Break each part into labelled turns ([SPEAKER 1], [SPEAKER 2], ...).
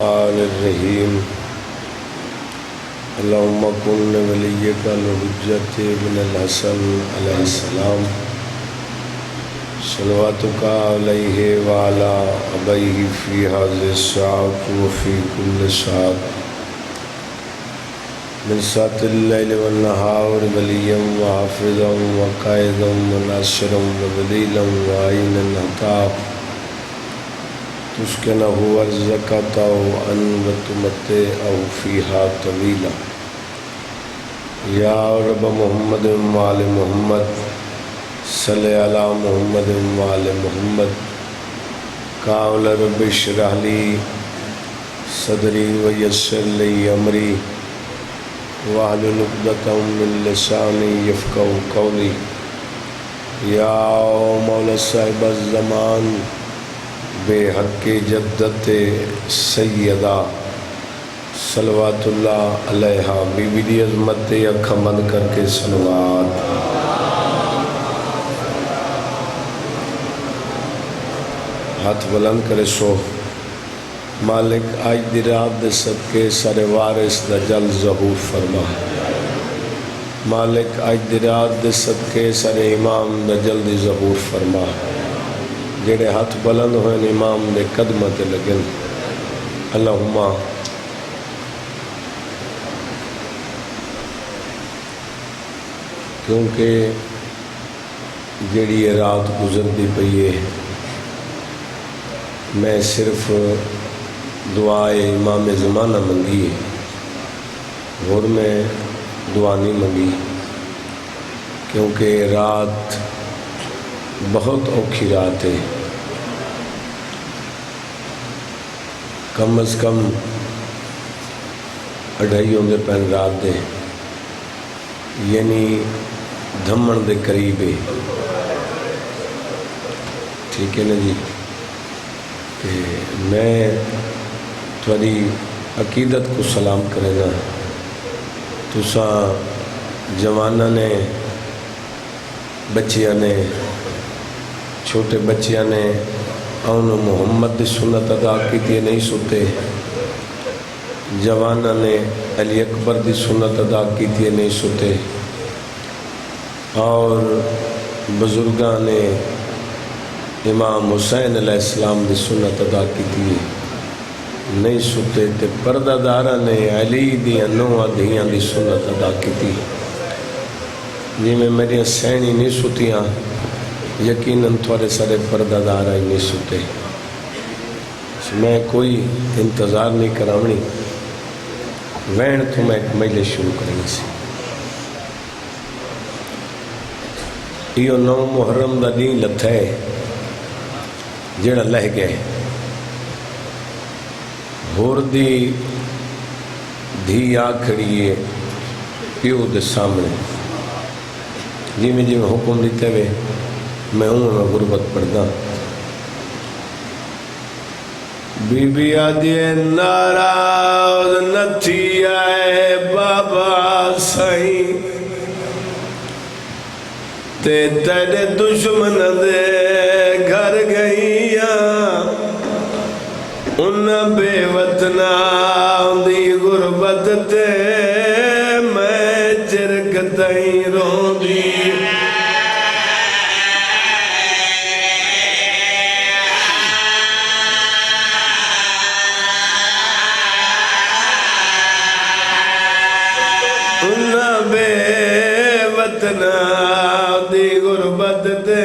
[SPEAKER 1] الرحیم اللہم کن ولیک الحجت ابن الحسن علیہ السلام صلواتک علیہ وعلا ابیہ فی هذه الساعة وفی کل ساعة من ساعة اللیل والنہار ولیا وحافظا وقائدا وناصرا ودلیلا وعینا حتیٰ تسکنہ ارزقہ ان وتمتعہ فیہا طویلا یا رب محمد وآل محمد صلی علی محمد وآل محمد قال رب اشرح لی صدری ویسر لی امری واحلل عقدۃ من لسانی یفقہوا قولی یا مولا صاحب الزمان بے حق جدت سیدہ صلوات اللہ علیہ بی بی دی عظمت اکھا بند کر کے صلوات ہاتھ بلند کرے سو مالک آج دی رات دے صدقے سر وارث دا جل ظہور فرما مالک آج دی رات دے صدقے سر امام دا جلدی ظہور فرما جڑے ہاتھ بلند ہوئے امام دے قدمت لگن اللہم کیونکہ جڑی یہ رات گزر دی پئی ہے میں صرف دعائے امام زمانہ منگی ہے اور میں دعا نہیں منگی کیونکہ رات بہت اوکھی رات ہے کم از کم 2:30 ہوندے پہن رات دے یعنی دھمن دے قریب ہے ٹھیک ہے نا جی کہ میں تھوڑی عقیدت کو سلام کرے گا تساں جوانہ نے بچیاں نے چھوٹے بچیاں نے اون محمد دی سنت ادا کی تھی نہیں ستے جوانہ نے علی اکبر دی سنت ادا کی تھی نہیں ستے اور بزرگاں نے امام حسین علیہ السلام دی سنت ادا کی تھی نہیں ستے تے پردہ دارہ نے علی دی انوہ دھیاں دی سنت ادا کی تھی جی میں میری سینی نہیں سوتیاں یقیناً تھوڑے سارے پردہ دارہ ہی نہیں سوتے میں کوئی انتظار نہیں کراؤنی وین تو میں ایک مجلس شروع کریں سی یہ 9 محرم دا دین لتھا ہے جڑا لہ گئے ہور دی دھی آ کھڑی ہے پیو دے سامنے جی میں حکم دیتے ہوئے میں میں غربت پڑھتا بی بی آدھی ناراض نتھی آئے بابا سائیں تے تیرے دشمن دے گھر گئیاں ان بے وطنہ دی غربت تے میں چرکتیں رو دی ان بے وطنہ دی غربت تے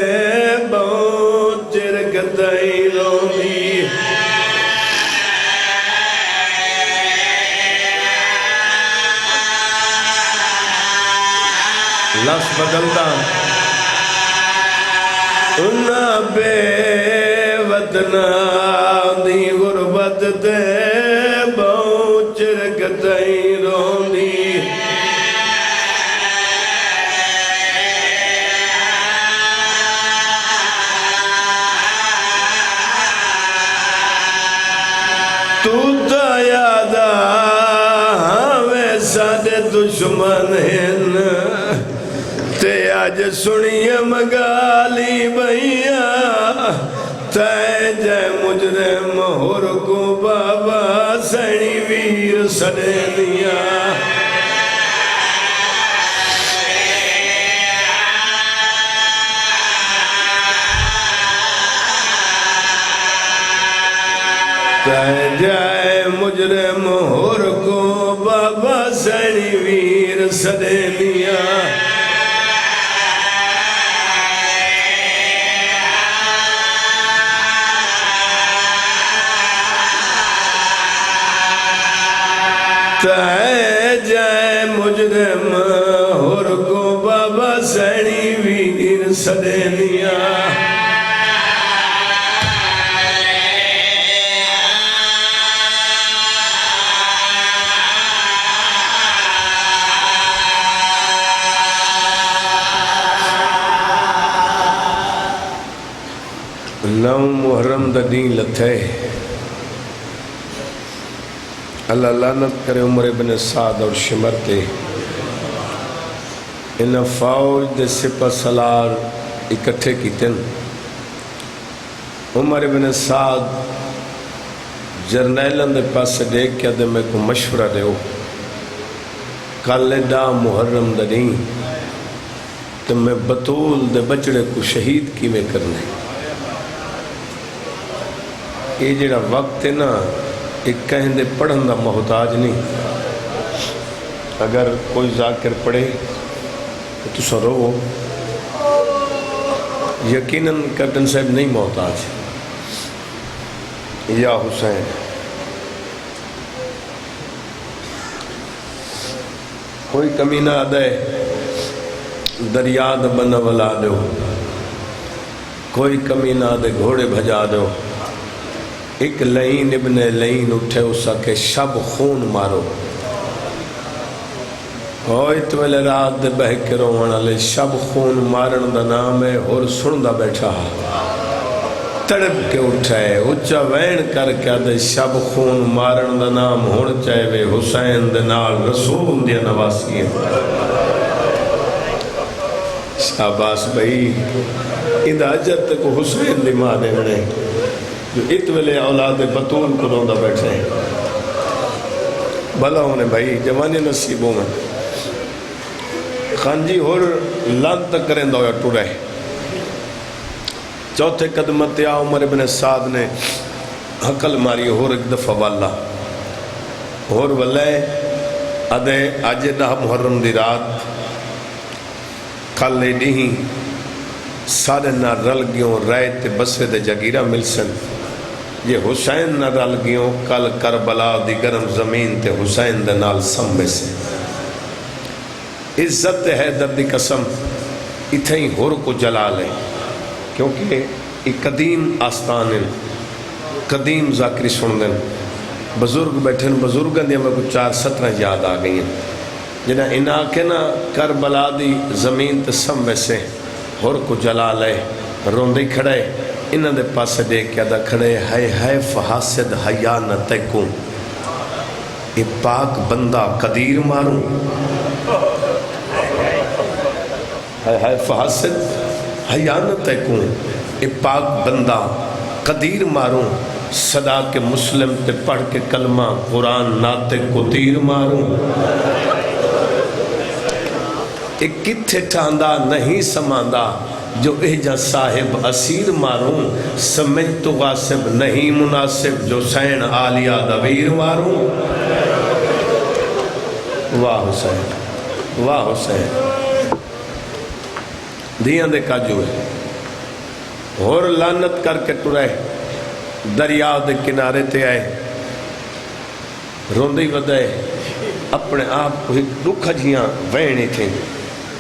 [SPEAKER 1] بہت چرکتیں رو دی لفظ بدلتا ان بے وطنہ دی غربت تے بہت چرکتیں رو دی تو تا یادا ہمیں سادے دشمن ہیں تے آج سنیے مگالی بھئیاں تے جے مجرم ہر کو بابا سدے دیا کہہ جائے مجرم ہور کو بابا سینی ویر سدے دیا کہہ جائے مجرم ہور کو بابا سینی ویر سدے دیا نو محرم دا دین لتھے اللہ لعنت کرے عمر ابن سعد اور شمر تے ان فوج دے سپہ سالار اکٹھے کیتن عمر ابن سعد جرنیلن دے پاس دیکھ کیا دے میں کو مشورہ دے ہو کل دا محرم دا دین تو میں بطول دے بچڑے کو شہید کی میں کرنے یہ جڑا وقت ہے نا ایک کہیں دے پڑھن دا محتاج نہیں اگر کوئی ذاکر پڑھے تو سرو یقیناً کیپٹن صاحب نہیں محتاج یا حسین کوئی کمی نہ آدھے دریا دا بنا ولا دو کوئی کمی نہ آدھے گھوڑے بھجا دو ایک لین ابن لین اٹھے اسا کے شب خون مارو ہوئی تو ویلے رات دے بہ کے روحانا لے شب خون مارن دا نام ہے اور سن دا بیٹھا تڑپ کے اٹھائے اچھا وین کر کے دے شب خون مارن دا نام ہون چاہے وے حسین دے نال رسول دیا نواسی ہے شاباس بھئی اندہ اجت کو حسین دی ماں دے بڑے جو اتولے اولاد بطول کو روندہ بیٹھے ہیں بھلا ہونے بھائی جوانی نصیبوں میں خانجی اور لان تک کریں دو یا ٹورے چوتھے قدمت یا عمر ابن سعد نے حقل ماری اور ایک دفعہ والا اور واللہ ادھے آج دہ محرم دی رات کھل نہیں سارے نہ رل گیوں رائے تے بسے دے جگیرہ مل سن یہ حسین نہ رل گیوں کل کربلا دی گرم زمین تے حسین دے نال سمبے سے عزت ہے دردی قسم اتھے ہی ہور کو جلا لے کیونکہ ایک قدیم آستان ہے قدیم ذاکری سن دیں بزرگ بیٹھے بزرگاں دیا میں کچھ 4-17 یاد آ گئی ہیں جنہاں انہاں کے نا کربلا دی زمین تے سمبے سے ہور کو جلا لے روندی کھڑے انہاں دے پاس دیکھ کیا دا کھڑے ہے فحاسد حیا نہ تیکوں یہ پاک بندہ قدیر ماروں ہے فحاسد حیا نہ تیکوں یہ پاک بندہ قدیر ماروں صدا کے مسلم تے پڑھ کے کلمہ قرآن ناتے کو تیر ماروں ایک کتھے ٹھاندہ نہیں سماندہ جو اہجا صاحب اسیر ماروں سمجھ تو غاصب نہیں مناسب جو سین آلیہ دویر ماروں واہ حسین واہ حسین دیاں دے کاجو ہے اور لانت کر کے ٹرائے دریا دے کنارے تے آئے روندی ودائے اپنے آپ کو ایک دکھا جیاں وینی تھیں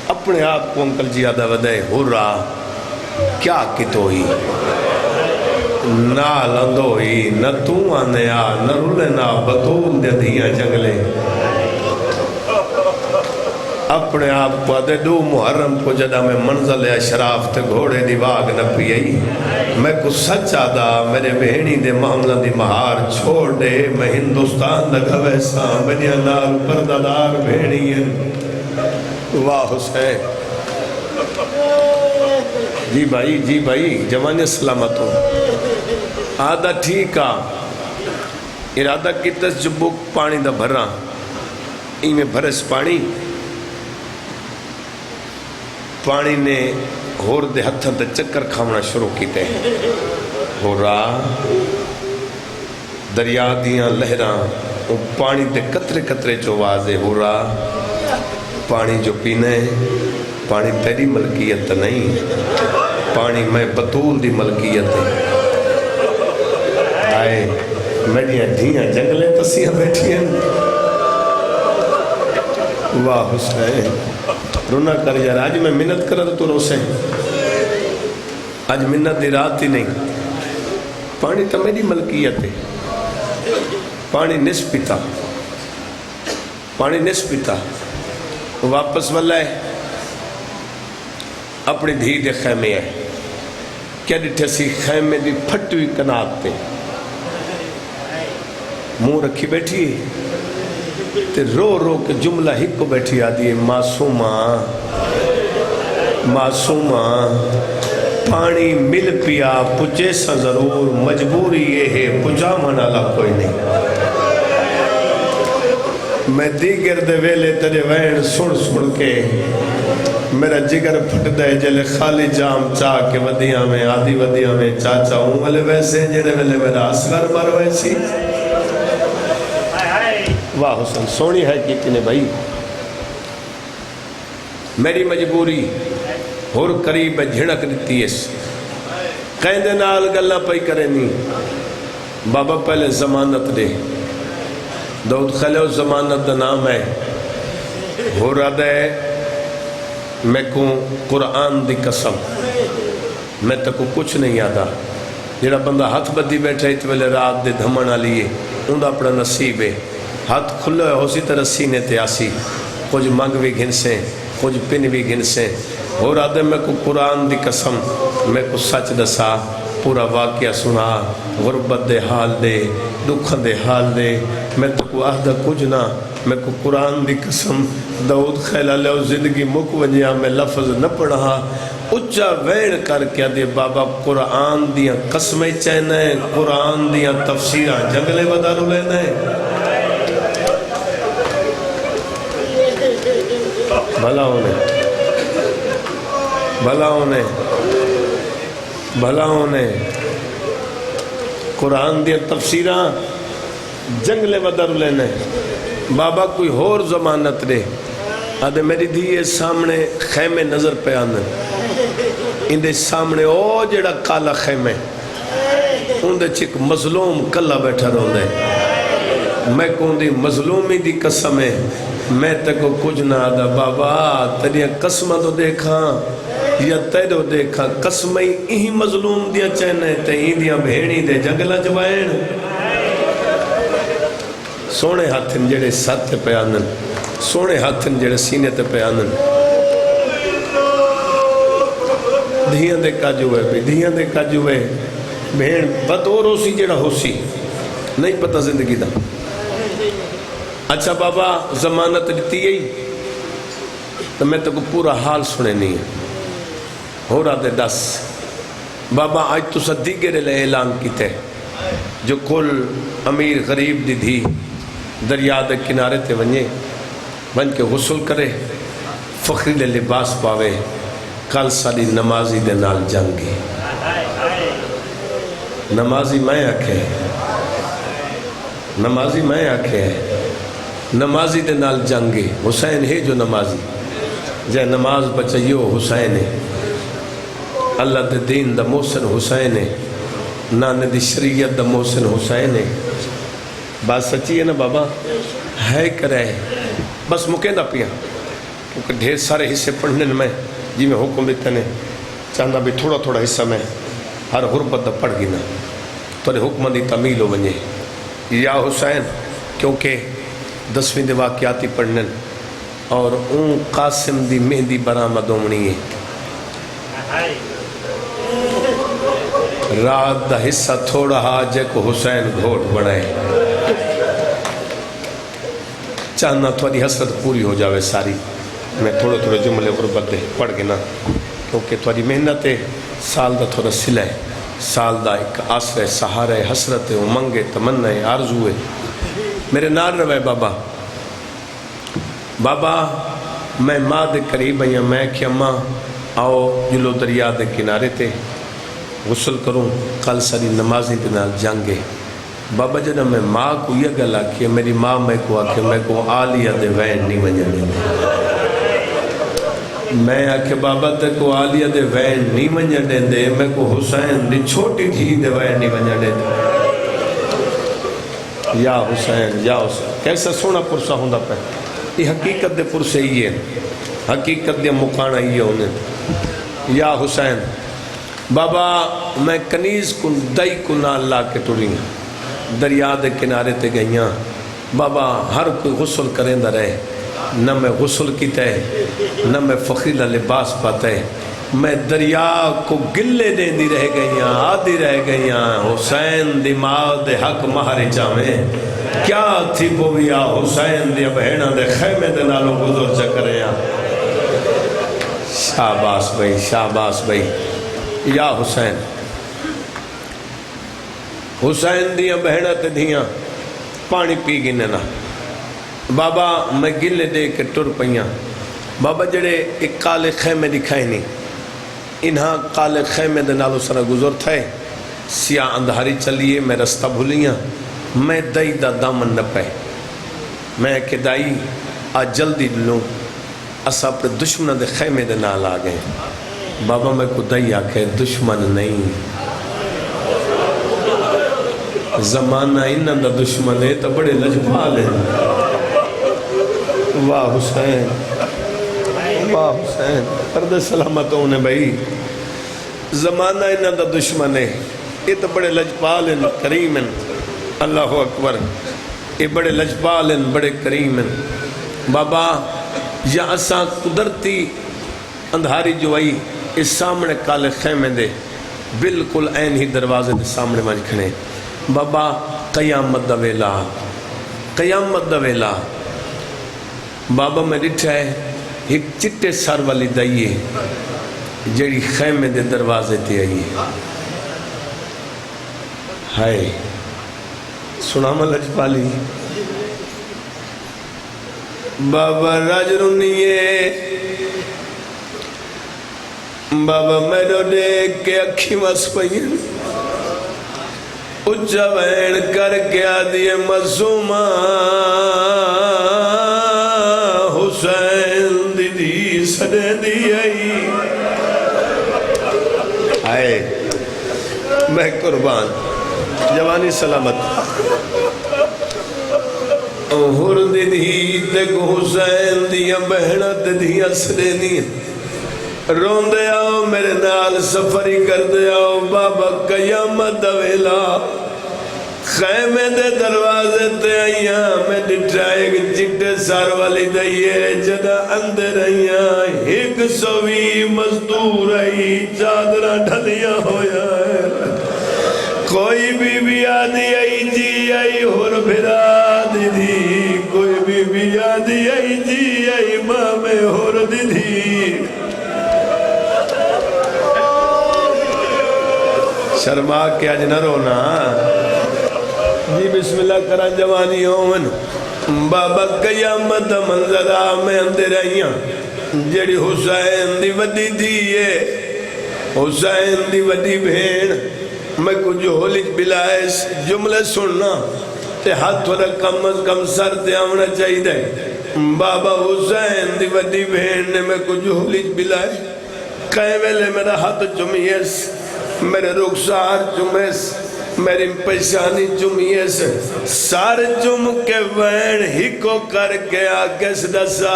[SPEAKER 1] اپنے آپ کو انکل جی آدھا ودائے ہو رہا کیا کتوئی نہ لندوئی نہ تو آنے آ نہ رولے نہ بطول دے دیاں جنگلے اپنے آپ کو آدھے دو محرم کو جدہ میں منزل اشراف تے گھوڑے دی واگ نہ پیئی میں کو سچ آدھا میرے بہنی دے معاملہ دی مہار چھوڑ دے میں ہندوستان دا گھویسا بنیا نال پردادار بہنی ہیں واہ حسین جی بھائی جوانی سلامت ہو آدھا ٹھیک ارادہ کیتس جو بک پانی دا بھرا میں بھرس پانی نے ہور دے ہتھاں تے چکر کھاونا شروع کیتے ہو رہا دریا دیاں لہراں وہ پانی دے قطرے قطرے جو واضح ہو رہا پانی جو پینے پانی تیری ملکیت نہیں پانی میں بطول دی ملکیت ہے آئے میڈیاں دھیاں جنگلیں تسیاں بیٹھی ہیں واہ حسین رونا کر یار آج میں منت کرا تو روسے آج منت دی رات ہی نہیں پانی تو میری ملکیت ہے پانی نس پیتا واپس والا ہے اپنی دھی دے خیمے ہے کیا ڈٹھے سی خیمے دی پھٹوی کنات تے منہ رکھی بیٹھی تے رو رو کے جملہ ہی کو بیٹھی آدھی ہے معصومہ پانی مل پیا پچے سا ضرور مجبوری یہ ہے پجا منالا کوئی نہیں میں دیگر دے ویلے تیرے وین سن کے میرا جگر پھٹ دے جلے خالی جام چاہ کے ودیاں میں آدھی ودیاں میں چاچا ہوں والے ویسے جڑے ویلے میرا اصغر مر ویسی واہ حسن سونی ہے کتنے بھائی میری مجبوری اور قریب جھڑک دیتی ہے قیدے نال گلہ پئی کرے نہیں بابا پہلے ضمانت دے داؤد خلیو ضمانت دا نام ہے ہو رہا دے میں کو قرآن دی قسم میں تکو کچھ نہیں یادا جڑا بندہ ہاتھ بدی بیٹھا ہے تو رات دے دھمنا لیے ان دا اپنا نصیب ہے ہاتھ کھلے ہو سی طرح سینے تے آسی کچھ منگ بھی گھن سے کچھ پن بھی گھن سے ہو رہا دے میں کو قرآن دی قسم میں کو سچ دسا پورا واقعہ سنا غربت دے حال دے دکھن دے حال دے میں تو کو آہدہ کچھ نہ میں کو قرآن دی قسم داؤد خیلہ لے زندگی مک ونیا میں لفظ نہ پڑھا اچھا ویڑ کر کیا دے بابا قرآن دیاں قسمیں چینے قرآن دیاں تفسیرہ جنگلے بدارو لینے بھلا ہونے قرآن دیا تفسیرہ جنگلے بدر لینے بابا کوئی اور ضمانت دے آدھے میری دیئے سامنے خیمے نظر پہ آنے ان دے سامنے او جڑا کالا خیمے ان دے چک مظلوم کلا بیٹھا رہو دے میں کون دی مظلومی دی قسم ہے میں تکو کچھ نہ آدھا بابا تیریاں قسمہ تو دیکھا یا تیرو دیکھا قسمیں ہی مظلوم دیا چہنے تے ہی دیا بھیڑی دے جنگلہ جوائن سونے ہاتھن جڑے ساتھ تے پیانن سونے ہاتھن جڑے سینے تے پیانن دھیاں دے کاجو ہے بھیڑ بدور ہو سی جڑا ہو سی نہیں پتہ زندگی دا اچھا بابا ضمانت دیتی گئی تو میں تو کو پورا حال سنے نہیں ہے ہو رہا دے دس بابا آج تو صدیقے لے اعلان کیتے جو کل امیر غریب دی دھی دریا دے کنارے تے ون کے غسل کرے فخری دے لباس پاوے کل ساری نمازی دے نال جنگی نمازی میں آکھے نمازی دے نال جنگی حسین ہے جو نمازی جے نماز بچائیو حسین ہے اللہ دے دین دا محسن حسین ہے نانے دی شریعت دا محسن حسین ہے بات سچی ہے نا بابا ہے کرے بس مکے نہ پیا کیونکہ ڈھیر سارے حصے پڑھنے میں جی میں حکم دیتے نے چاہنا بھی تھوڑا تھوڑا حصہ میں ہر غربت دا پڑھ گینا تو حکم دی تعمیل ہو بنجے یا حسین کیونکہ 10ویں دے واقعاتی پڑھنے اور اون قاسم دی مہندی برآمد ہومنی ہے رات دا حصہ تھوڑا جے کو حسین گھوٹ بڑھائے چاہنا تھوڑی حسرت پوری ہو جاوے ساری میں تھوڑے تھوڑے جملے غربت دے پڑھ گنا کیونکہ تھوڑی محنت سال دا تھوڑا سلائے سال دا ایک آسرے سہارے حسرت امنگ تمنا آرزو ہے میرے نال روے بابا بابا میں ماں دے قریب آئی ہوں میں کہ اماں آؤ جلو دریا دے کنارے تے غسل کروں کل ساری نمازی دے نال جانگے بابا جنہ میں ماں کو یہ گل آکھی میری ماں میں کو آکھی میں کو آلیہ دے وین نہیں منجنے میں آکھے بابا تے کو آلیہ دے وین نہیں منجنے دے میں کو حسین دی چھوٹی تھی دے وین نہیں منجنے دے یا حسین کیسا سونا پرسا ہوندہ پہ یہ حقیقت دے پرسے ہی ہے حقیقت دے مکانہ ہی ہے انہیں یا حسین بابا میں کنیز کن دائی کن اللہ کے ٹوڑیاں دریا دے کنارے تے گئیاں بابا ہر کوئی غسل کریں دا رہے نہ میں غسل کیتا ہے نہ میں فخیلہ لباس پاتا ہے میں دریا کو گلے دے دی رہ گئیاں آدھی رہ گئیاں حسین دی ماں دے حق مہارے چاہیں کیا تھی بویا حسین دی بہنہ دے خیمے دے نالوں گزر چکرے ہیں شاباس بھائی یا حسین حسین دیاں بہنہ تے دیاں پانی پی گنے نا بابا میں گلے دے کے ٹر پئیاں بابا جڑے ایک کالے خیمے دکھائیں نہیں انہاں کالے خیمے دے نالو سرا گزر تھے سیاہ اندھاری چلیے میں رستہ بھولیاں میں دائی دا دامن نہ پہ میں کہ دائی آج جلدی لوں اسا پر دشمن دے خیمے دے نال آ گئے بابا میں کو دائی آکھے دشمن نہیں زمانہ انہاں دا دشمن ہے تو بڑے لجپال ہیں واہ حسین پردہ سلامت ہونے بھائی زمانہ انہاں دا دشمن ہے یہ تو بڑے لجپال ہیں کریم ہیں اللہ اکبر یہ بڑے لجپال ہیں بڑے کریم ہیں بابا یا اساں قدرتی اندھاری جو آئی اس سامنے کالے خیمے دے بالکل این ہی دروازے دے سامنے مجھ کھنے بابا قیامت دا ویلا بابا میں ڈٹھا ہے ایک چٹے سر والی دائیے جڑی خیمے دے دروازے تے آئی ہائے سنا ملج پالی بابا راج رونیے بابا میرو دیکھ کے اکھی مس پئین اچھا وین کر کے آدھیے مظومہ حسین دی سڑے دی آئی آئے میں قربان جوانی سلامت ہر دی دیکھو حسین دیا بہنت دیا سڑے دی رون دے آؤ میرے نال سفری کر دے آؤ بابا قیامت دا ویلا خیمے دے دروازے تے آئیاں میں ڈٹھا ایک چٹے سار والی دائیے جدہ اندر آئیاں 120 مزدور آئی چادرہ ڈھلیاں ہویا ہے کوئی بھی آدھی آئی جی آئی ہور بھرا دی دی کوئی بھی آدھی آئی جی آئی ماں میں ہور دی دی شرما کے آج نہ رونا جی بسم اللہ کرا جوانی ہومن بابا قیامت منظرہ میں اندر آئیاں جڑی حسین دی وڈی دیئے حسین دی وڈی بھین میں کچھ ہولج بلائیس جملے سننا تے ہاتھ والا کم از کم سر تے آمنا چاہی دے بابا حسین دی وڈی بھین نے میں کچھ ہولج بلائے کہیں ویلے میرا ہاتھ چمیس میرے رخسار چمیس میری پیشانی چمیس سار چم کے وین ہی کو کر کے آگے سدسا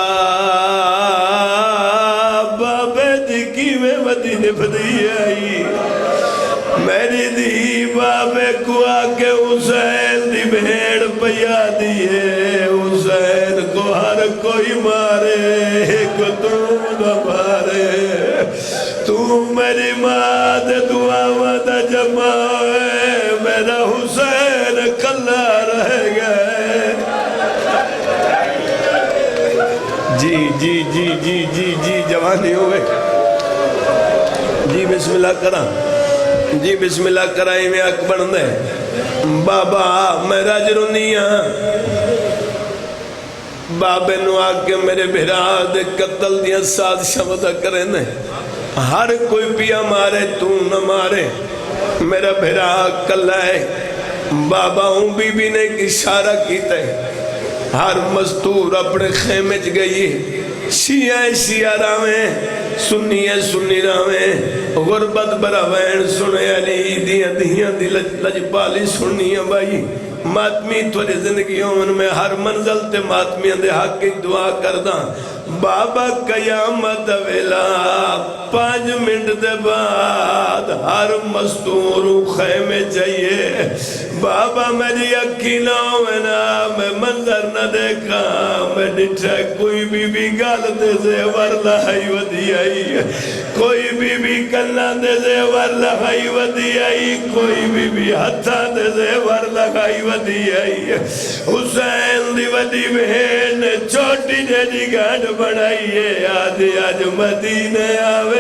[SPEAKER 1] بابے دی کی میں مدینے بدی آئی میری دی بابے کو آگے حسین دی بھیڑ پیا دیئے حسین کو ہر کوئی مارے ایک تو نہ مارے تو میری ماں دے دعا وعدہ جمائے میرا حسین کلا رہ گئے جی جوانی ہوئے جی بسم اللہ کرا جی بسم اللہ کرائی میں اک بن دے بابا میں راج رونیاں بابے نو آکے میرے بھرا دے قتل دیا سازشاں ودا کریں نے ہر کوئی پیا مارے تو نہ مارے میرا بھرا کلا ہے بابا ہوں بی بی نے اشارہ کیتا ہے ہر مستور اپنے خیمے چ گئی شیعہ شیعہ راویں سنی راویں غربت برا وین سنے علی دیاں دی لجپالی سنیاں بائی ماتمی تھوڑی زندگیوں میں ہر منزل تے ماتمی اندے حق کی دعا کرداں بابا قیامت ویلا 5 منٹ دے بعد ہر مستور خیمے چاہیے بابا میری اکھی نہ ہوئے نا میں منظر نہ دیکھا میں ڈٹھا کوئی بی گال دے زیور لہائی ودی آئی کوئی بی کلہ دے زیور لہائی ودی آئی کوئی بی ہتھا دے زیور لہائی ودی آئی حسین دی ودی بہن چھوٹی جیڑی گاڑ بڑھائیے آج مدینے آوے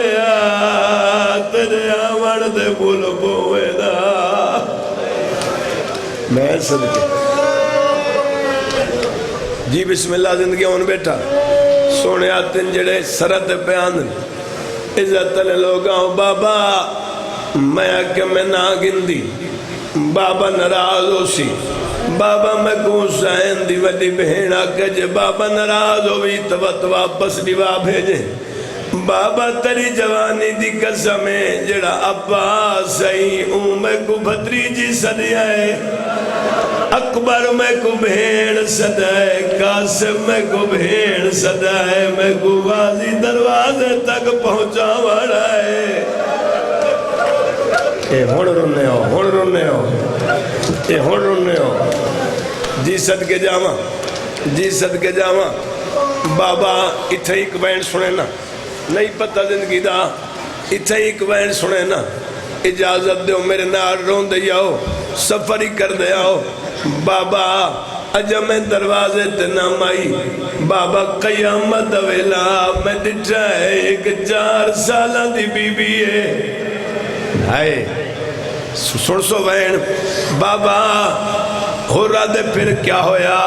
[SPEAKER 1] تجھے آمن دے بھول بوئے دا میں صدقے جی بسم اللہ زندگی ہون بیٹھا سونے آتن جڑے سرد پیان عزت لے لوگاں بابا میں آکے میں نہ گندی بابا نراز ہو سی بابا میں کو حسین دی وڈی بہن آکے جے بابا نراز ہوئی تو واپس دیوا بھیجے بابا تری جوانی دی قسمیں جڑا عباس آئی میں کو بھتری جی صدیائے اکبر میں کو بھیڑ صدائے قاسم میں کو بھیڑ صدائے میں کو غازی دروازے تک پہنچا وڑا ہے اے ہون رونے ہو اے ہون رونے ہو جی صدقے جاواں بابا اتھے ایک بین سنے نا نہیں پتہ زندگی دا اتھے ایک بین سنے نا اجازت دیو میرے نار رون دے آؤ سفر ہی کر دے آؤ بابا اجا میں دروازے تنام آئی بابا قیامت ویلا میں ڈٹھا ہے ایک 4 سالہ دی بی بی ہے ہائے سن سو بین بابا ہو رہا دے پھر کیا ہویا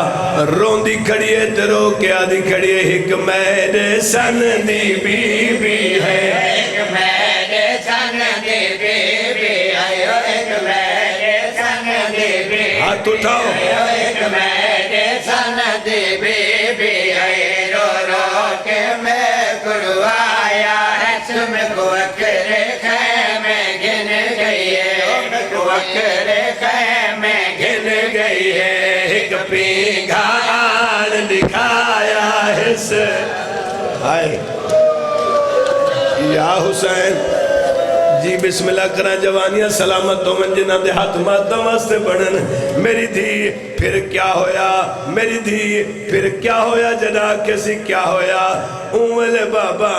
[SPEAKER 1] رون دی کھڑیے ترو کیا دی کھڑیے ایک میرے سن دی بی بی ہے ایک میرے سن دی بی بی ہے ایک میرے سن دی بی ہاتھ اٹھاؤ ایک میرے سن دی بی بی ہے رو رو کے میں کروایا ہے تم کو اکرے خیمے گن گئی ہے کو اکرے خیمے گن گئی ہے ایک پینگا آن دکھایا ہے سے آئے یا حسین جی بسم اللہ کرا جوانیاں سلامت ہو من جنہ دے ہاتھ ماتم واسطے بڑھن میری دھی پھر کیا ہویا میری دھی پھر کیا ہویا جنا کسی کیا ہویا اوملے بابا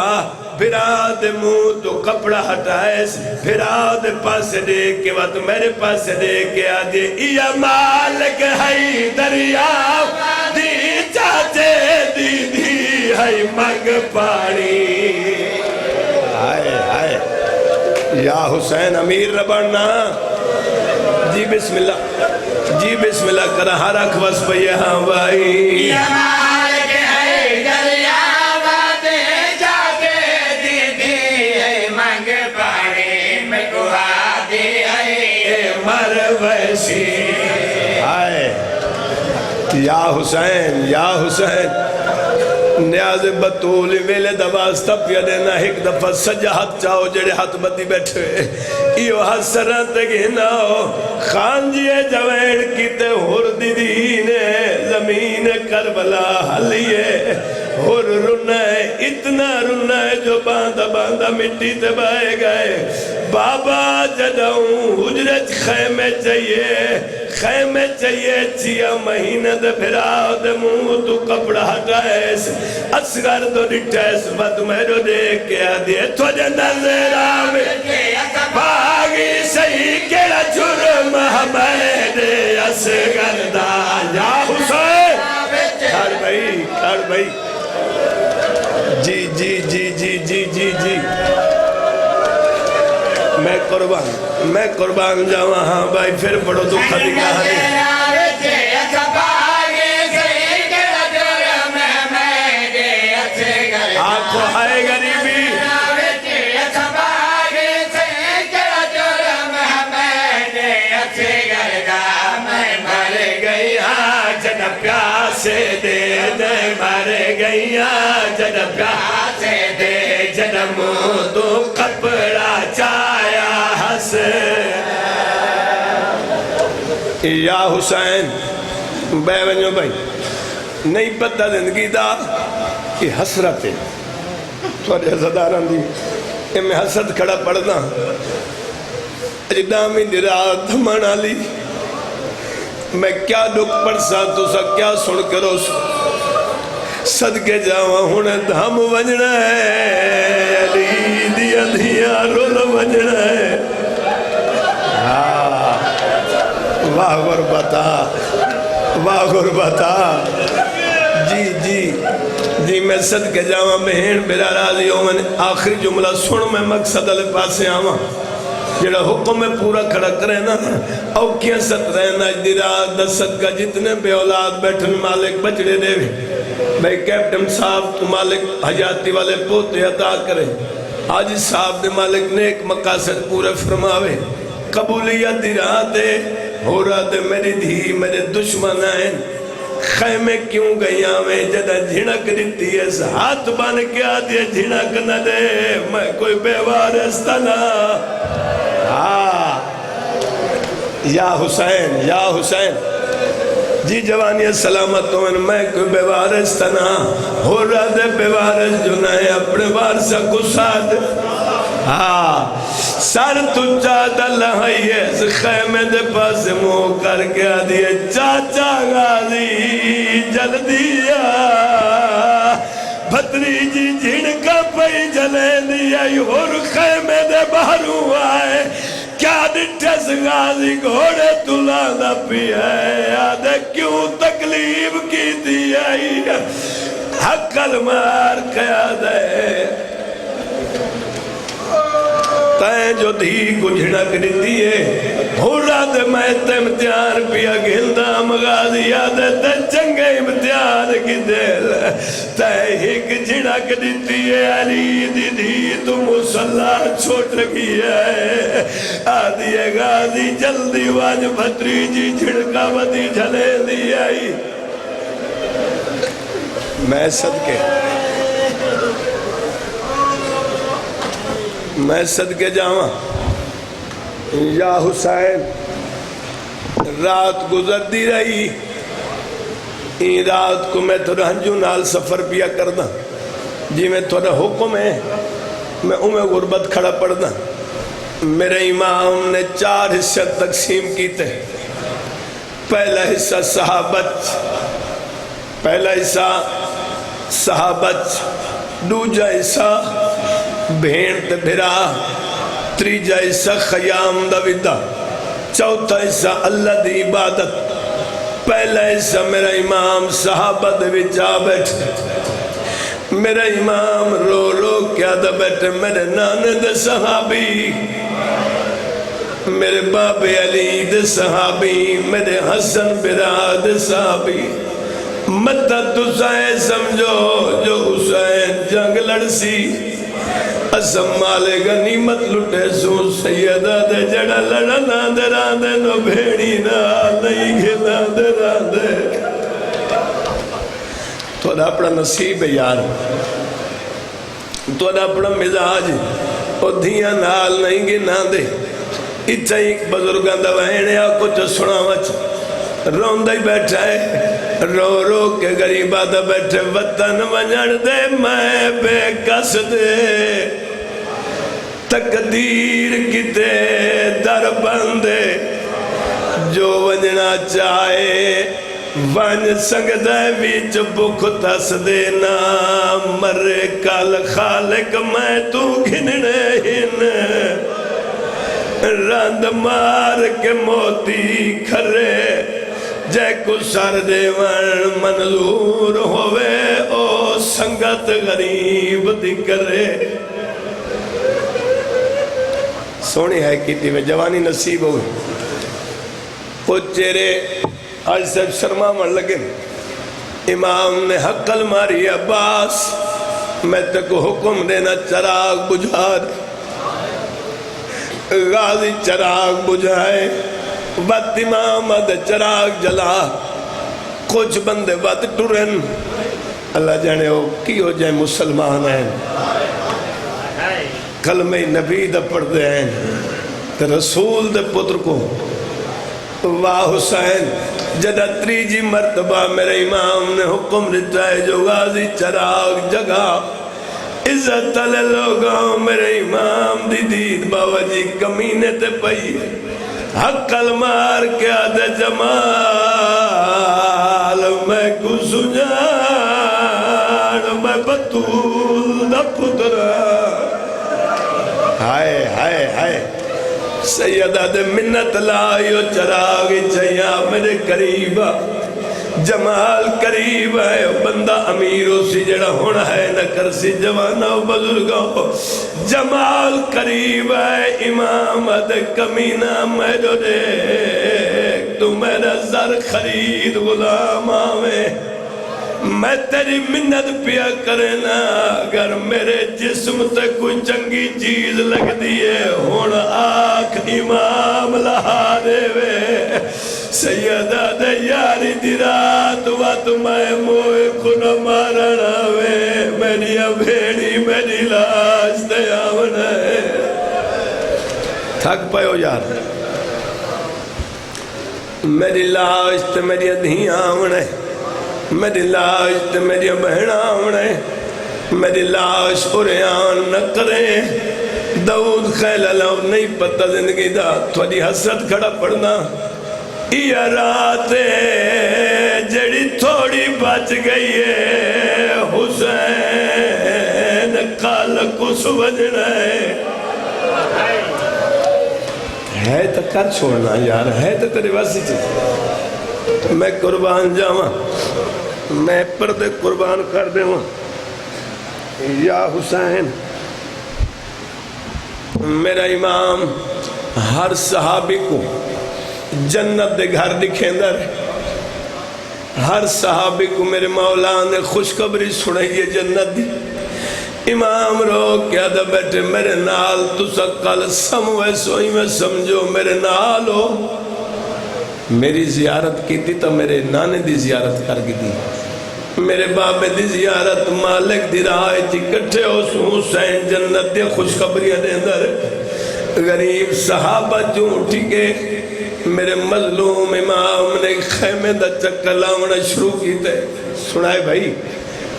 [SPEAKER 1] پھرا دے منہ تو کپڑا ہٹائیس پھرا دے پاس دے کے وقت میرے پاس دے کے آدھے یا مالک ہے دریا دی چاچے دی ہے مگ پانی آئے آئے یا حسین امیر ربڑنا جی بسم اللہ کرا ہر اکھوس پہ یہاں بائی یا مالک ہے دریا وادے جاتے دی ہے مانگ پاڑی میں کوہا دی ہے مر ویسی آئے یا حسین نیاز بطول ویلے دواستا پیادینا ایک دفعہ سجا ہاتھ چاہو جڑے ہاتھ بدی بیٹھے ایو حسرت گھناؤ خان جیے جوین کیتے ہور دیدینے زمین کربلا حلیے ہور رنائے اتنا رنائے جو باندھا مٹی تے بائے گئے بابا جداؤں حجرت خیمے چاہیے چیا مہینہ دے پھراؤ دے منہ تو کپڑا ہٹائیس اسگر دو ڈٹھائیس بد میرو دیکھ کے آدھے تو نظر آوے بھاگی صحیح کیڑا جرم ہمیں دے اسگر دا یا حسین کھڑ بھائی جی میں قربان جاواں ہاں بھائی پھر پڑھو دکھا دی کہانی آنکھو ہائے غریبی پیاسے دے دے مر گئیاں جد پیاسے دے جد منہ تو کپڑا چایا ہس یا حسین بے ونجو بھائی نہیں پتہ زندگی دا کہ حسرت ہے تھوڑے حسداران دی اے میں حسد کھڑا پڑھنا اجدامی دی رات دھمانا لی میں کیا دکھ پڑھ سا تو سا کیا سن کرو صدقے جاواں ہونے دھم ونجنا ہے علی دیا دیا رول ونجنا ہے واہ غربتا واہ غربتا جی میں صدقے جاواں بہن میرا راضی ہوں میں آخری جملہ سن میں مقصد علی پاسے آواں جڑا حکم میں پورا کھڑا کرے نا او کیا ست رہنا اجدرات دست کا جتنے بے اولاد بیٹھن مالک بچڑے دے بھئی کیپٹن صاحب تو مالک حجاتی والے پوتے عطا کرے آج صاحب دے مالک نیک مقاصد پورے فرماوے قبولیت دی راہ دے ہو رہا دے میری دھی میرے دشمن آئیں خیمے کیوں گئیاں میں جدہ جھنک دیتی ہے ہاتھ بان کیا دیا جھنک نہ دے میں کوئی بے وارستہ نہ یا حسین جی جوانی سلامت ہوں میں کوئی بے وارث نہ ہو رہا دے بے وارث جو نہ ہے اپنے وارثہ کو ساتھ سر تو چاہتا لہائیے اس خیمے دے پاس منہ کر کے آدھیے چاچا غازی جلدیا بھتری جی جھنکا پئی جلے دیا اور خیمے دے باہروں آئے کیا ڈٹھس غازی گھوڑے تلانا پی ہے آدھے کیوں تکلیف کی دی آئی حقل مار قیاد ہے تائیں جو دھی کو جھڑک دیتی ہے ہو رہا دے میں تے امتحان پیا گھلدہ مغازی آدھے تے چنگے امتحان کی دل تائیں ایک جھڑک دیتی ہے علی دی دی تو مسلح چھوٹ لگی ہے آدھی غازی جلدی واج بھتری جی جھڑکا ودی جھلے دی آئی میں صدقے جاواں یا حسین رات گزر دی رہی این رات کو میں تھوڑا ہنجو نال سفر پیا کرنا جی میں تھوڑا حکم ہے میں غربت کھڑا پڑنا میرے امام نے 4 حصہ تقسیم کیتے پہلا حصہ صحابت دوجا حصہ بھین تے بھرا تریجا حصہ خیام دا ودا چوتھا حصہ اللہ دی عبادت پہلا حصہ میرا امام صحابہ دے وچا بیٹھے میرا امام رو رو کیا دا بیٹھے میرے نانے دے صحابی میرے باب علی دے صحابی میرے حسن برا دے صحابی مدد تسائے سمجھو جو حسین جنگ لڑسی اسم مالے غنیمت لٹے سو سیدہ دے جڑا لڑنا دے راندے نو بھیڑی نا نہیں گھنا دے راندے تو اپنا نصیب ہے یار تو اپنا مزاج اور دھیاں نال نہیں گھنا دے اچھا ایک بزرگان دا وہینے آکو چا سنا وچ روندہ ہی بیٹھا ہے رو رو کے غریبہ دا بیٹھے وطن ونجڑ دے میں بے کس دے تقدیر کتے در بندے جو ونجنا چاہے ون سکدے بیچ بکھ تس دینا مرے کل خالق میں تو گھننے ہن رند مار کے موتی کھرے جے کو سر دیون منظور ہوئے او سنگت غریب دی کرے سونی ہے کیتی میں جوانی نصیب ہوئی وہ چہرے آج سے شرما من لگے امام نے حقل ماری عباس میں تک حکم دینا چراغ بجھا دے غازی چراغ بجھائے بد امام اد چراغ جلا کچھ بندے بد ٹرن اللہ جانے ہو کی ہو جائے مسلمان ہیں کلمہ نبی دا پڑھ دے ہیں تے رسول دے پتر کو واہ حسین جدہ تریجی مرتبہ میرے امام نے حکم دیتا ہے جو غازی چراغ جگہ عزت علی لوگاں میرے امام دی دید بابا جی کمینے تے پئی حقل مار کے آدھے جمال میں کو سجان میں بطول دا پترہ ہائے ہائے ہائے سیدہ دے منت لائیو چراغی چاہیا میرے قریبہ جمال قریب ہے بندہ امیروں سی جڑا ہونا ہے نہ کرسی جوانہ و بزرگوں جمال قریب ہے امام دے کمینہ میرے دیکھ تو میرا زر خرید غلام آوے میں تیری منت پیا کرنا اگر میرے جسم تے کوئی چنگی چیز لگ دیئے ہون آنکھ امام لہا دے وے سیدہ دے یاری دی رات وات میں موئے کھنا مارنا وے میری بھیڑی میری لاش دے آونا ہے تھک پائے ہو یار میری لاش تے میری ادھیاں آونا ہے میری لاش تے میری بہنہ آونے میری لاش اریان نہ کریں داؤد خیل اللہ نہیں پتہ زندگی دا تھوڑی حسرت کھڑا پڑنا یہ رات جڑی تھوڑی بچ گئی ہے حسین کال کو سوجنا ہے تو کر چھوڑنا یار ہے تو تیرے واسی چیز میں قربان جاواں میں پردے قربان کر دے ہوں یا حسین میرا امام ہر صحابی کو جنت دے گھر دکھیں در ہر صحابی کو میرے مولا نے خوشخبری سنائیے جنت دی امام رو کیا دا بیٹھے میرے نال تسا کل سموے سوئی میں سمجھو میرے نال ہو میری زیارت کی تھی تو میرے نانے دی زیارت کر کی تھی میرے بابے دی زیارت مالک دی رائے تھی کٹھے ہو سو حسین جنت دے خوشخبریاں دے اندر غریب صحابہ جو اٹھی کے میرے مظلوم امام نے خیمے دا چکر لاؤنا شروع کی تے سنائے بھائی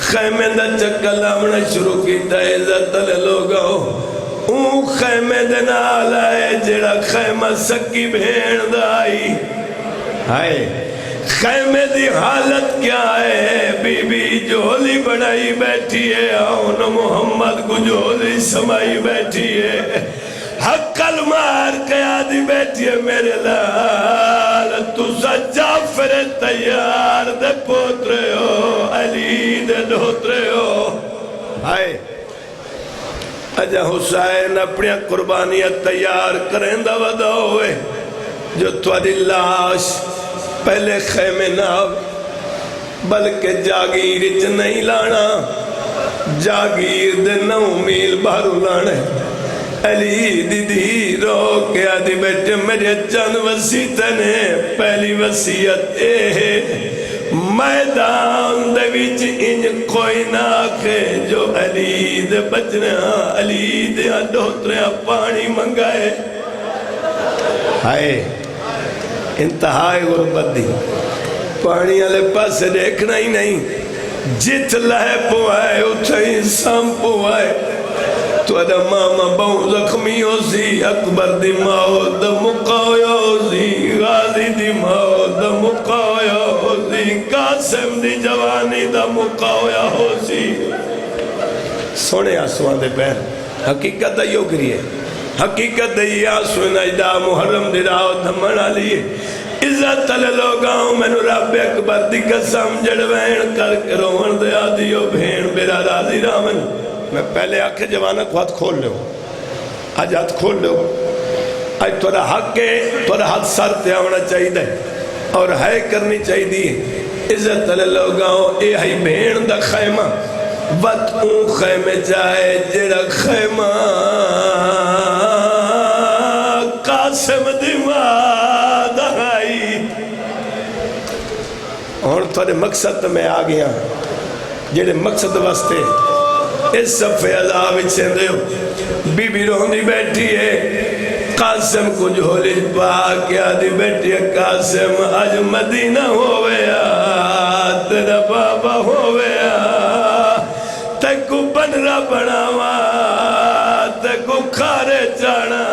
[SPEAKER 1] خیمے دا چکر لاؤنا شروع کی تے عزت لے لوگا ہو اون خیمے دے نال آئے جڑا خیمہ سکی بھین دا آئی ہائے خیمے دی حالت کیا ہے بی بی جھولی بڑھائی بیٹھی ہے آن محمد کو جھولی سمائی بیٹھی ہے حقل مار کیا دی بیٹھی ہے میرے لال تو جعفر تیار دے پوترے ہو علی دے دھوترے ہو ہائے اجا حسین اپنی قربانیاں تیار کریں دا ودا ہوئے جو تھوڑی لاش پہلے خیمے نہ بلکہ جاگیر اچ نہیں لانا جاگیر دے 9 میل باہروں لانے علی دی رو کے آدھی بیٹھے میرے چند وسیعت نے پہلی وسیعت اے ہے میدان دے وچ انج کوئی نہ آکھے جو علی دے بچنے علی دے دوترے پانی منگائے ہائے انتہائی غربت دی پانی والے پاس دیکھنا ہی نہیں جت لہے پوائے اتھائی سام پوائے تو ادا ماما بہو زخمی ہو سی اکبر دی موت مقاویا ہو سی غازی دی موت مقاویا ہو سی قاسم دی جوانی دا مقاویا ہو سی سونے آسوان دے پہن حقیقت دا یو کریے حقیقت دی آسو نجدہ محرم دی راو دھمنا لیے عزت تلے لوگاں میں رب اکبر دی قسم جڑوین کر کے روان دے آدیو بھین میرا راضی رامن میں پہلے آنکھیں جوانا کو ہاتھ کھول لے ہو آج ہاتھ کھول لے ہو آج تھوڑا حق ہے، تھوڑا حق سر تے آنا چاہیے اور ہے کرنی چاہیے عزت علی لوگاں اے ہی بھین دا خیمہ وط اون خیمے جائے جڑا خیمہ قاسم دی ماں دہائی اور تھوڑے مقصد میں آ گیا جڑے مقصد واسطے اس صفحے عذاب چھندے ہو بی بی روندی بیٹھی ہے قاسم کو جھولی پا کیا دی بیٹھی ہے قاسم آج مدینہ ہویا تیرا بابا ہویا تکو بنرا بناوا تکو کھارے چانا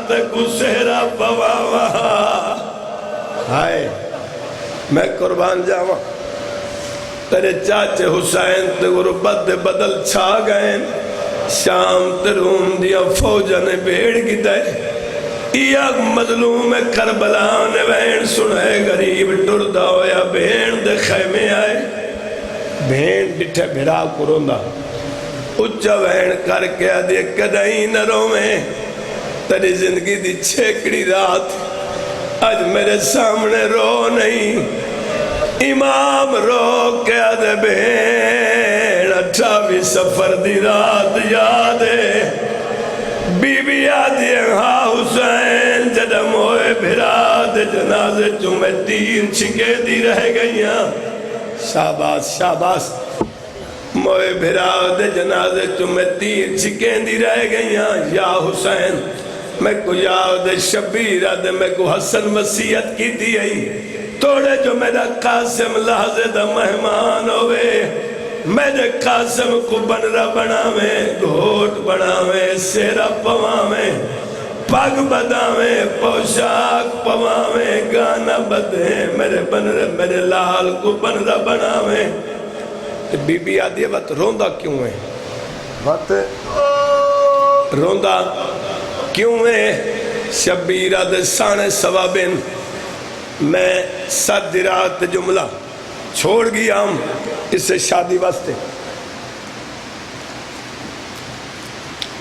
[SPEAKER 1] تکو سہرا پواوا ہائے میں قربان جاوا تیرے چاچے حسین تے غربت دے بدل چھا گئے شام تے روم دیا فوجہ نے بھیڑ کی دے ایک مظلوم کربلا نے بہن سنے غریب ٹردہ ہویا بہن دے خیمے آئے بہن ڈٹھے بھرا کروندا اچھا بہن کر کے آدھے کدائی نہ رومیں تیری زندگی دی چھیکڑی رات آج میرے سامنے رو نہیں امام رو کے آدھے بہن 28 سفر دی رات یاد ہے بی بی آدھی ہاں حسین جدم ہوئے بھرا دے جنازے چمیں تیر چھکے دی رہ گئیاں شاباس شاباس موئے بھرا دے جنازے چمیں تیر چھکے دی رہ گئیاں یا حسین میں کو یاد شبیر آدھے میں کو حسن وصیت کی دی آئی توڑے جو میرا قاسم لحظے دا مہمان ہوئے میرے قاسم کو بنرا بناویں گھوٹ بناویں سیرا پواویں پاگ بداویں پوشاک پواویں گانا بدیں میرے بنرے میرے لال کو بنرا بناویں بی بی آدھی وقت روندہ کیوں ہے وقت روندہ کیوں ہے شبیرہ دے سانے سوابن میں 7 رات جملہ چھوڑ گیا ہم اسے شادی واسطے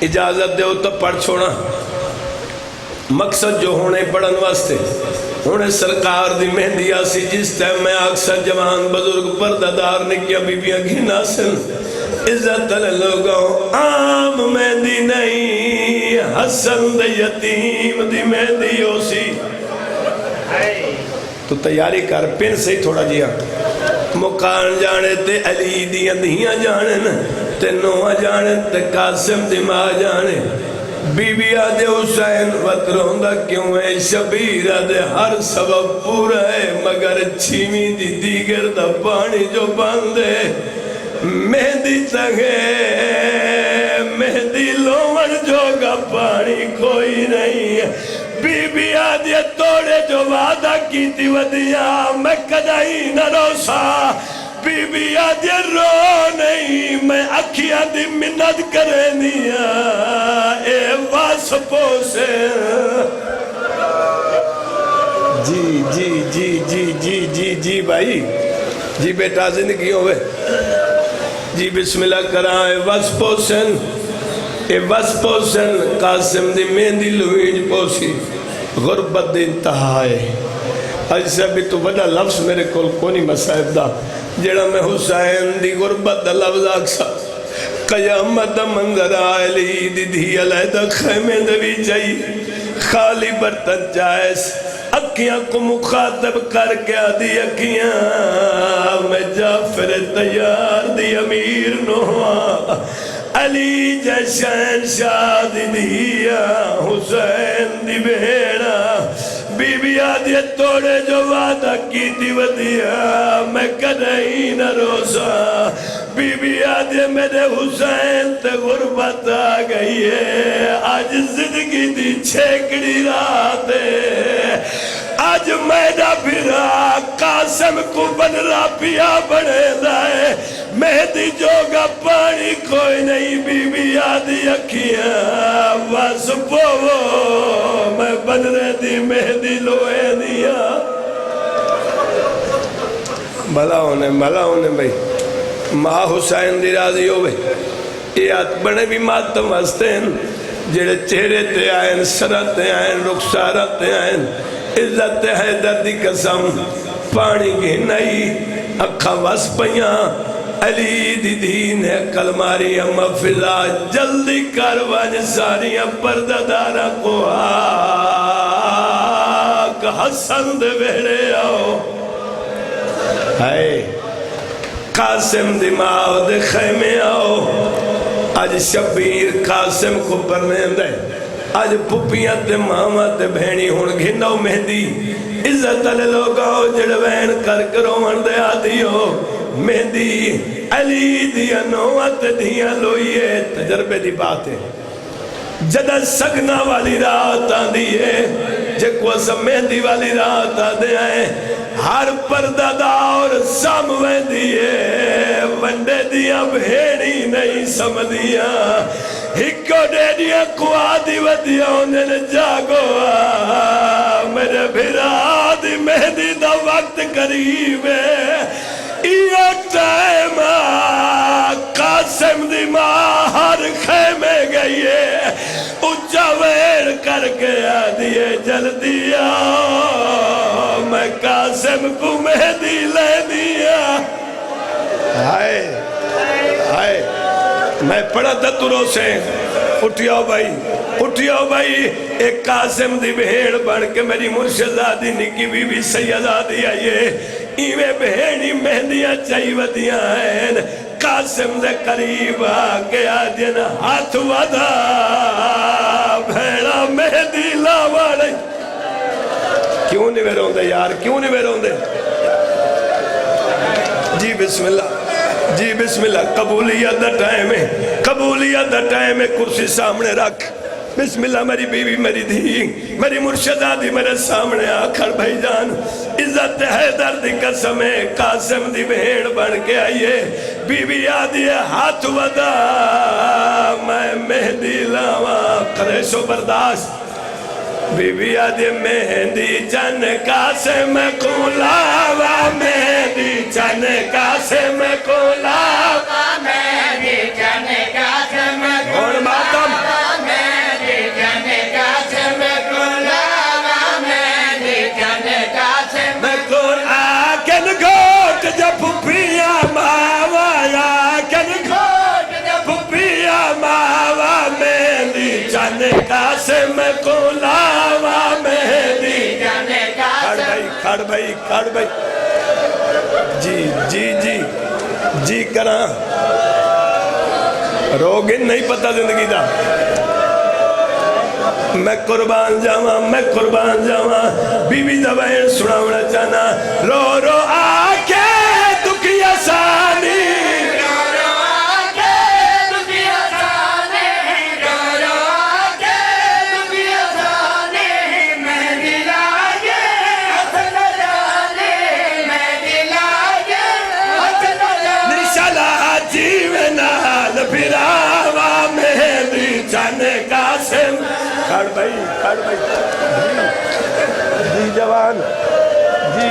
[SPEAKER 1] اجازت دے تو پڑھ چھوڑا مقصد جو ہونے پڑھن واسطے ہونے سرکار دی مہندی آسی جس ٹائم میں اکثر جوان بزرگ پردادار نے کیا بی بیاں گھنا سن عزت علی لوگوں عام مہندی نہیں حسن دے یتیم دی مہندی ہو سی تو تیاری کر پن سے ہی تھوڑا جیا مکان جانے تے علی دی اندھیاں جانے تے نوہ جانے تے قاسم دی ماں جانے بی بی آدھے حسین وقت روندہ کیوں ہے شبیر آدھے ہر سبب پورا ہے مگر چھیمی دی دیگر دا پانی جو باندے مہندی تنگے مہندی لومن جو گا پانی کوئی نہیں ہے بی بی آدھے توڑے جو وعدہ کی تھی ودیاں میں کدائی نہ روسا بی بی آدھے رو نہیں میں اکھیاں دی منت کرے نیا اے واسپو سے جی جی جی جی جی جی جی بھائی جی بیٹا زندگی ہوئے جی بسم اللہ کرائے واسپو سن اے واسپو سن قاسم دی مہندی لویج پوسی غربت دی انتہا ہے آج سے ابھی تو بڑا لفظ میرے کول کونی مسائب دا جڑا میں حسین دی غربت دا لفظ آکسا قیامت دا منظر آئلی دی دھی علیدہ خیمے دوی چاہیے خالی برتن جائز اکیاں کو مخاطب کر کے آدھی اکیاں میں جعفر تیار دی امیر نوہا علی جشن شاد دیا حسین دی بہیڑا بی بی آدھی توڑے جو وعدہ کی تھی ودیا میں کدھائی نہ روسا بی بی آدھی میرے حسین تے غربت آ گئی ہے آج زندگی دی چھیکڑی رات ہے آج میرا بھرا قاسم کو بنرا پیا بڑھے دائے مہدی جوگا پانی کوئی نہیں بی بی آدھی اکھیاں واسپو میں بنرے دی مہدی لوئے دیا بھلا ہونے بھائی ماں حسین دی راضی ہوئے یہ آت بڑے بھی ماتم ہستے ہیں جڑے چہرے تے آئین سرت تے آئین رخسارت تے آئین عزت حیدر دی قسم پانی گھنائی اکھا وس پیاں علی دی دین ہے کلماری اما فضا جلدی کروان ساریاں پردہ دارا کو آک حسن دے بیڑے آؤ ہائے قاسم دی ماں دے خیمے آؤ آج شبیر قاسم کو پرنے دے آج پپیاں تے ماما تے بھینی ہون گھناؤ مہدی عزت علی لوگاؤ جڑوین کر کروان دے آدھی ہو مہدی علی دیا نوات دیا لوئیے تجربے دی بات ہے جدہ سگنا والی رات آن دیئے جے کو سب مہدی والی رات آن دے آئے ہر پردہ داور ساموے دیئے ونڈے دیا بھیڑی نہیں سمدیا ہکو دے دیا قوادی ودیا انہیں جاگو میرے بھرا دی مہدی دا وقت قریب ہے ایک ٹائم قاسم دی ماں ہر خیمے گئی ہے اچھا ویر کر کے آدھیے جلدی آؤ میں قاسم کو مہدی لے دیا ہائے ہائے میں پڑھا تھا ترو سے اٹھیاؤ بھائی ایک قاسم دی بھیڑ بڑھ کے میری مرشدادی نکی بی بی سیدادی آئیے ایوے بھیڑی مہندیاں چاہی ودیاں ہیں قاسم دے قریب آگے آدین ہاتھ ودا بھیڑا مہندی لاوڑی کیوں نہیں بیرون دے یار کیوں نہیں بیرون دے جی بسم اللہ قبولیت دا ٹائم ہے کرسی سامنے رکھ بسم اللہ میری بیوی میری دھی میری مرشدادی میرے سامنے آکھر بھائی جان عزت حیدر دی قسم ہے قاسم دی بھیڑ بن کے آئیے بیوی آدھی ہے ہاتھ ودا میں مہدی لاواں قریشو برداشت بیوی آدھی مہندی چن قاسم کو لاواں مہندی چن قاسم کو لاواں مہندی چن قاسم کو لاواں قاسم کو لاوا مہدی کھڑ بھائی جی کراں روگن نہیں پتا زندگی دا میں قربان جاواں بیوی دوائیں سناونا چاہنا رو رو آکے دکھی آسانی کھڑ بھائی جی جوان جی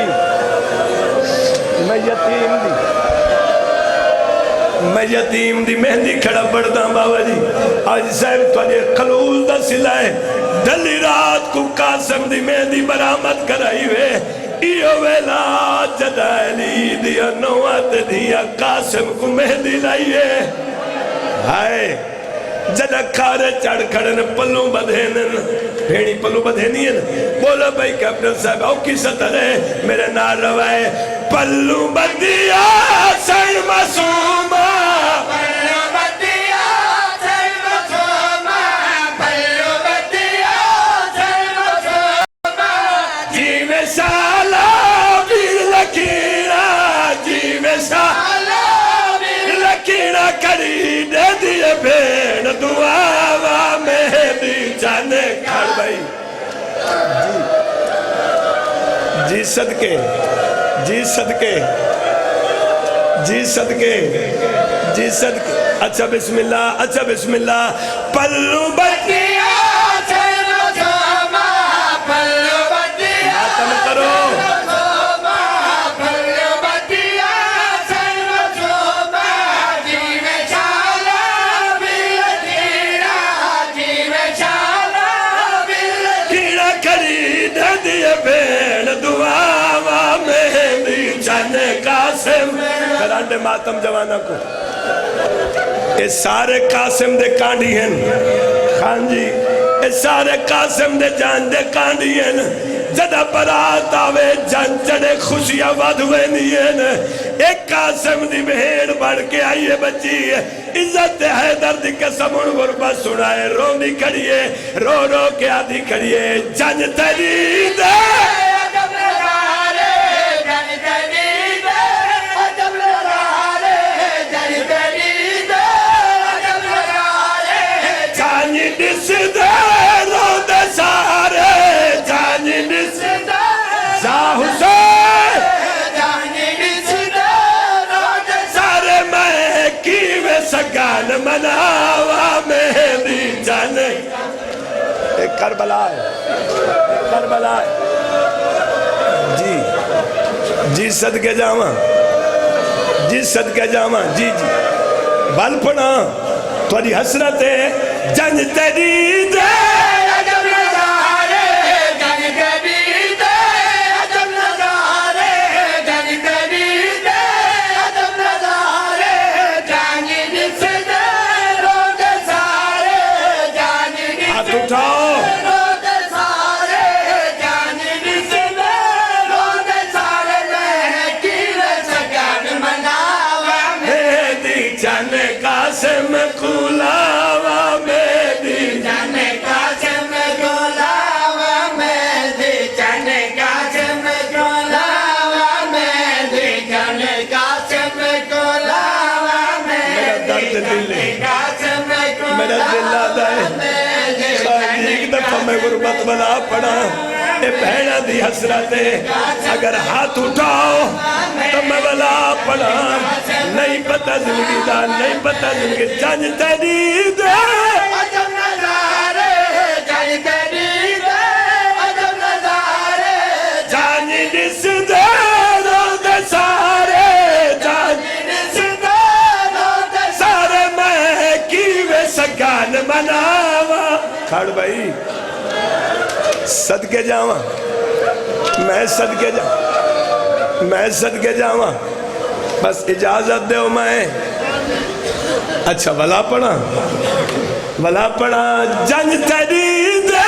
[SPEAKER 1] میں یتیم دی مہندی کھڑا پڑھتا بابا جی آج صاحب تھوڑے خلوص دا سلائے ڈلی رات کو قاسم دی مہندی برآمد کرائی ہوئے ایو ویلا جدہ علی دیا نوات دیا قاسم کو مہندی لائیے ہائے جدہ کھارے چڑھ کھڑن پلوں بدھینن بھیڑی پلوں بدھینین بولا بھائی کیپٹن صاحب آؤ کی سطر ہے میرے نار روائے پلوں بدھیا سر مسومہ پلوں بدھیا سر مسومہ پلوں بدھیا سر مسومہ جی میں سالہ بیر لکیرہ جی میں سالہ بیر لکیرہ کری دے دیئے بھیڑ دعا مہدی جانے کھڑ بھائی جی صدقے اچھا بسم اللہ پلو بٹیا پلو بٹیا ماتم کرو قاسم کرانڈے ماتم جوانا کو اے سارے قاسم دے کانڈی ہیں خان جی اے سارے قاسم دے جان دے کانڈی ہیں جدہ برات آوے جان چڑے خوشیاں ودھوے نہیں ہیں ایک قاسم دی بھیڑ بڑھ کے آئیے بچی عزت حیدر دی قسم ان غربت سنائے رو نہیں کھڑیے رو رو کے آدھی کھڑیے جان تیری دے سگان مناوا میری جان ایک کربلا ہے جی صدقے جاواں جی صدقے جاواں جی بل پڑا تھوڑی حسرت ہے جن تیری دے میرا دل آدھا ہے ایک دفعہ میں غربت بلا پڑا اے بہنہ دی حسرت ہے اگر ہاتھ اٹھاؤ تو میں بلا پڑا نہیں پتہ زندگی دا نہیں پتہ زندگی جان تیری دے عجب نظارے جان تیری دے عجب نظارے جان جس دے رو دے سارے جان جس دے رو دے سارے میں کیوے سگان مناوا کھڑ بھائی صدقے جاواں میں صدقے جاواں بس اجازت دے میں اچھا ولا پڑا جنگ تیری دے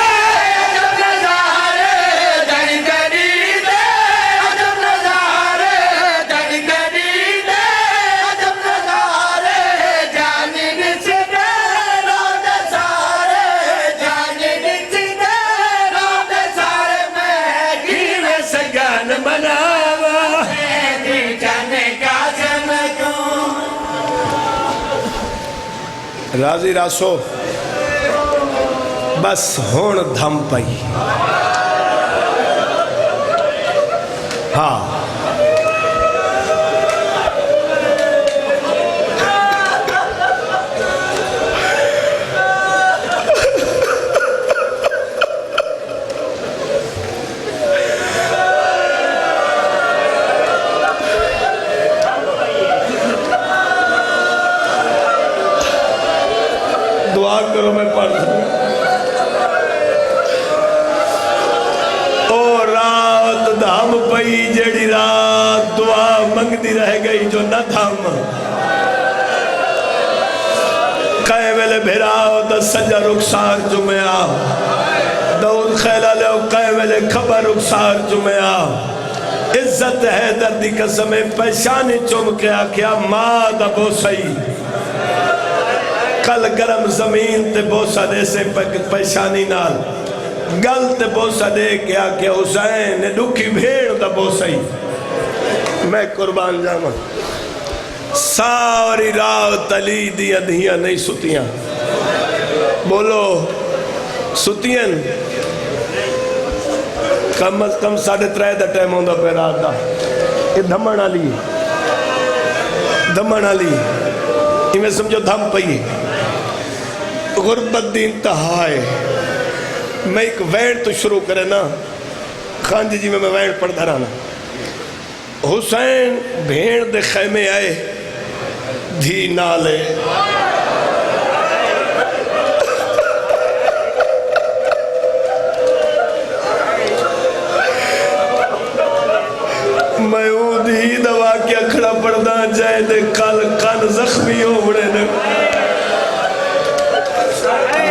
[SPEAKER 1] راضی راسو بس ہون دھم پئی ہاں دعا کرو میں پڑھ دوں او رات دھام پئی جیڑی رات دعا منگتی رہ گئی جو نہ دھام کہے ویلے بھیراؤ دا سجا رخسار جمعہ دعوت خیلہ لے کہے ویلے خبر رخسار جمعہ عزت ہے دردی قسم پیشانی چوم کے آکھیا ماں دا بوسائی کل گرم زمین تے بوسا دے سے پیشانی نال گل تے بوسا دے کیا کہ حسین نے دکھی بھیڑ دا بوسائی میں قربان جاما ساری رات علی دیا دھیاں نہیں ستیاں بولو ستیاں کم از کم 3:30 دا ٹائم ہوندہ پہ رات دا یہ دھمن علی یہ میں سمجھو دھم پئی غربت دی انتہا ہے میں ایک وین تو شروع کرے نا خان جی میں وین پڑھ دھرانا حسین بھیڑ دے خیمے آئے دھی نالے میں دھی دوا واقعہ کھڑا پڑھدا جائے دے کل کن زخمی ہو بڑے نے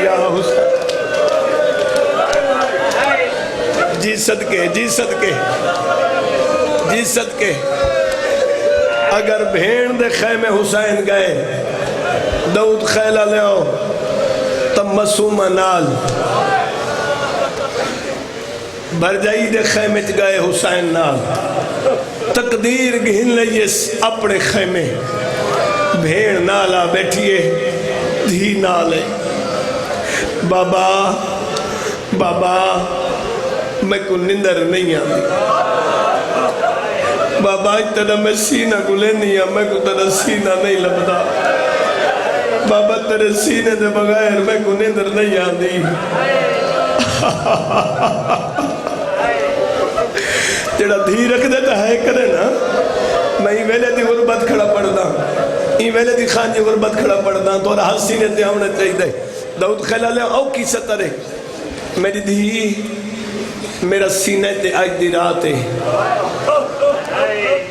[SPEAKER 1] یا حسین جی صدقے جی صدقے جی صدقے اگر بھین دے خیمے حسین گئے داؤد خیلہ لے آؤ تم مسومہ نال برجائی دے خیمے گئے حسین نال تقدیر گھن لیس اپنے خیمے بھین نالا بیٹھئے دھی نالے بابا بابا میں کو نندر نہیں آتی بابا اتنا میں سینہ کو لینی ہے میں کو تیرا سینہ نہیں لبدا بابا تیرے سینے دے بغیر میں کو نندر نہیں آتی جڑا دھی رکھ دیتا ہے کرے نا میں ہی ویلے دی غربت کھڑا پڑھدا ہی ویلے دی خانجی غربت کھڑا پڑھدا تو رہا سینے تے ہونے چاہی دے داؤد خیلہ لے او کی سترے میری دھی میرا سینے تے آج دی رات ہے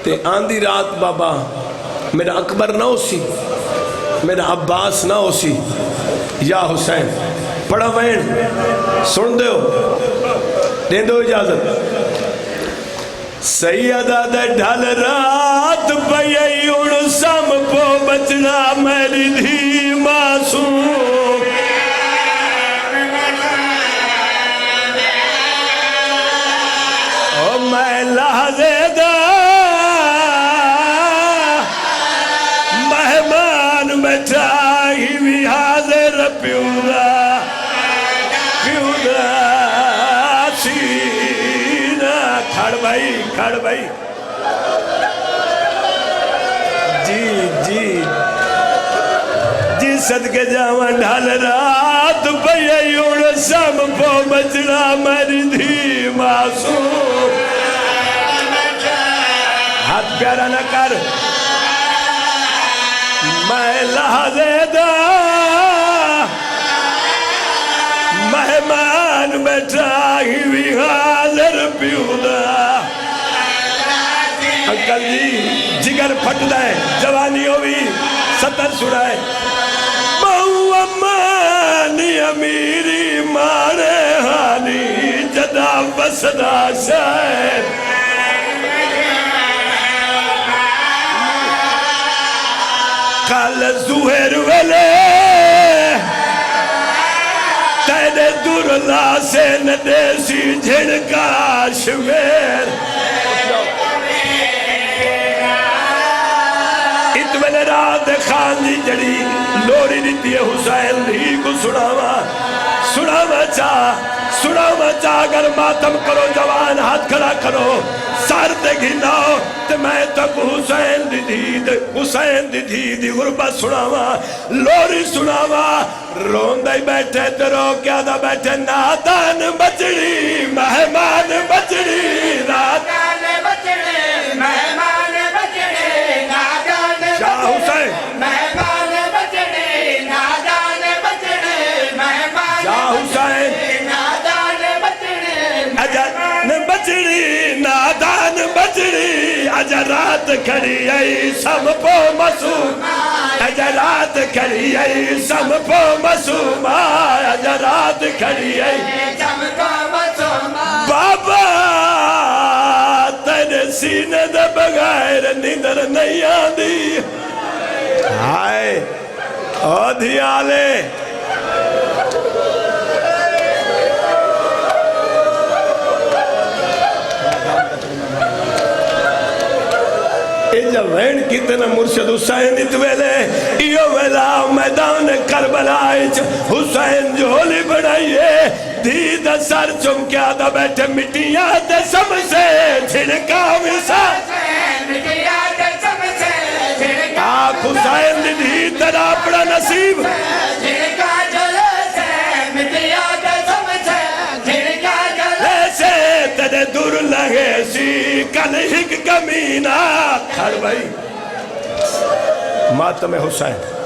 [SPEAKER 1] تے آندھی رات بابا میرا اکبر نہ ہو سی میرا عباس نہ ہو سی یا حسین پڑھا وین سن دے ہو دیں دو اجازت سیدہ دے ڈھل رات پئی اڑ سم پو بچنا میری دھی معصوم او میں لحظے دا مہمان بٹھائی بھی حاضر پیودا سینہ کھڑ بھائی جی صدقے جاوان ڈھال رات پئی اڑ سم پو بچنا میری دھی معصوم ہاتھ پیارا نہ کر میں لحظے دا مہمان بیٹھائی بھی حاضر پیودا انکل جی جگر پھٹ دائے جوانی ہوئی ستر سڑائے بہو امانی امیری مانے حالی جدا بسدا شاید کال زہر ویلے تیرے درلا سے ندیسی جھڑکا شویر اتویلے رات خان جی جڑی لوری دیتی ہے حسین ہی کو سڑاوا چاہ اگر ماتم کرو جوان ہاتھ کھڑا کرو سار دے گھناؤ تے میں تک حسین دی دی غربت سناوا لوری سناوا رون دائی بیٹھے تے رو کیا دا بیٹھے نادان بچڑی مہمان بچڑی نادان بچڑی مہمان بچڑی نادان شاہ حسین مہمان بچڑی نادان بچڑی مہمان شاہ حسین نادان بچڑی اجان بچڑی نادان بچڑی اجرات کھڑی آئی سم پو مسوم اجرات کھڑی آئی سم پو مسوم اجرات کھڑی آئی سم پو مسوم بابا تیرے سینے دے بغیر نیندر نہیں آندی ہائے او دھیالے جب وین کتنا مرشد حسین اتویلے ایو ویلا میدان کربلائچ حسین جھولی بڑھائیے دید سر چمکیا دا بیٹھے مٹیاں دے سم سے جھڑکا وسا مٹیاں دے سم سے جھڑکا آخ حسین دی ترا اپنا نصیب جھڑکا جلے سے مٹیاں دے سم سے جھڑکا جلے سے تیرے دور لگے سی کل ہک کمینہ کھڑ بھائی ماتم حسین